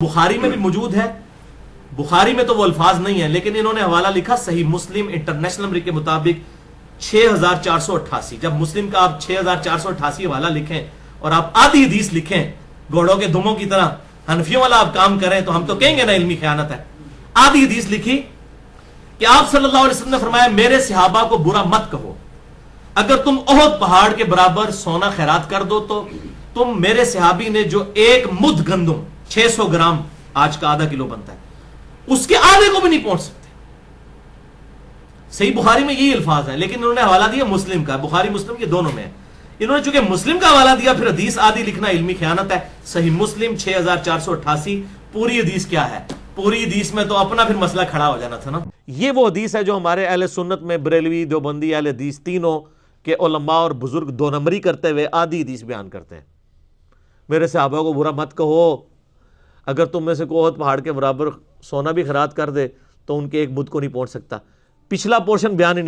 بخاری میں بھی موجود ہے، بخاری میں تو وہ الفاظ نہیں ہیں، لیکن انہوں نے حوالہ لکھا صحیح مسلم انٹرنیشنل نمبر کے مطابق 6488۔ جب مسلم کا آپ 6488 حوالہ لکھیں اور آپ آدھی حدیث لکھیں گھوڑوں کے دموں کی طرح حنفیوں والا آپ کام کریں تو ہم تو کہیں گے نا علمی خیانت ہے۔ آدھی حدیث لکھی کہ آپ صلی اللہ علیہ وسلم نے فرمایا میرے صحابہ کو برا مت کہو، اگر تم احد پہاڑ کے برابر سونا خیرات کر دو تو تم میرے صحابی نے جو ایک مد گندم 600 گرام آج کا آدھا کلو بنتا ہے اس کے آدھے کو بھی نہیں پہنچ سکتے۔ صحیح بخاری میں یہی الفاظ ہیں، لیکن انہوں نے حوالہ دیا مسلم کا، بخاری مسلم یہ دونوں میں ہے۔ انہوں نے چونکہ مسلم کا حوالہ دیا پھر حدیث آدھی لکھنا علمی خیانت ہے۔ صحیح مسلم 6488، پوری حدیث کیا ہے؟ پوری حدیث میں تو اپنا پھر مسئلہ کھڑا ہو جانا تھا نا۔ یہ وہ حدیث ہے جو ہمارے اہل سنت میں بریلوی، دیوبندی، اہل حدیث تینوں کے علماء اور بزرگ دو نمبری کرتے ہوئے آدھی حدیث بیان کرتے ہیں۔ میرے صحابہ کو برا مت کہو، اگر تم میں سے کوئی احد پہاڑ کے برابر سونا بھی خیرات کر دے تو ان کے ایک مد کو نہیں پہنچ سکتا۔ پچھلا پورشن بیان ہی نہیں